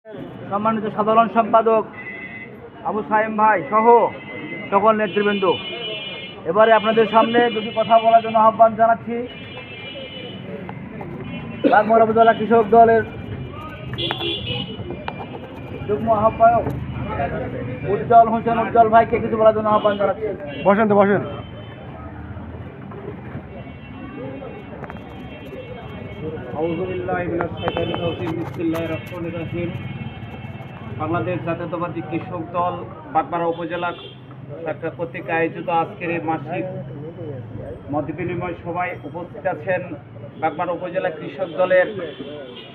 সম্মানিত সাধারণ সম্পাদক আবু সাইম ভাই সহ সকল নেতৃবৃন্দ, এবারে আপনাদের সামনে দুটি কথা বলার জন্য আহ্বান জানাচ্ছি। বাগমারা উপজেলা কৃষক দলের যুগ্ম আহ্বায়ক উজ্জ্বল হোসেন উজ্জ্বল ভাইকে কিছু বলার জন্য আহ্বান জানাচ্ছি। বসেন তো বসেন। বাংলাদেশ জাতীয়তাবাদী কৃষক দল বাগমারা উপজেলা একটা কর্তৃক আয়োজিত আজকের এই মাসিক মত বিনিময় সভায় উপস্থিত আছেন বাগমারা উপজেলা কৃষক দলের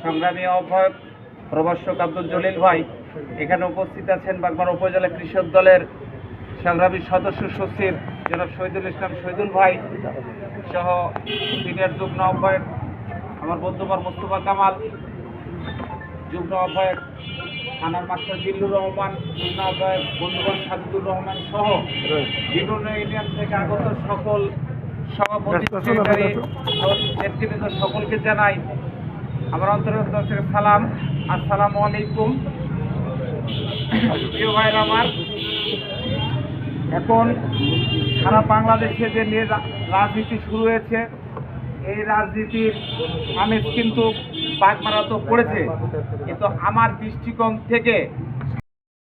সংগ্রামী আহ্বায়ক প্রভাষক আব্দুল জলিল ভাই। এখানে উপস্থিত আছেন বাগমারা উপজেলা কৃষক দলের সংগ্রামী সদস্য সচিব জনাব শহীদুল ইসলাম শহীদুল ভাই সহ সিনিয়র যুগ্ম আহ্বায়ক আমার বন্ধুবার মোস্তফা কামাল, যুগ্ম আহ্বায়ক থানার মাস্টার জিল্লুর রহমান, যুগ্ম আহ্বায়ক বন্ধুবার সাজিদুর রহমান সহ বিভিন্ন ইউনিয়ন থেকে আগত সকল সভাপতি নেতৃবৃন্দ সকলকে জানাই আমার অন্তর্গত থেকে সালাম। আসসালামু আলাইকুম। প্রিয় ভাইরা আমার, এখন সারা বাংলাদেশে যে রাজনীতি শুরু হয়েছে, এই রাজনীতির আমেজ কিন্তু বাগমারা তো পড়েছে, কিন্তু আমার দৃষ্টিকোণ থেকে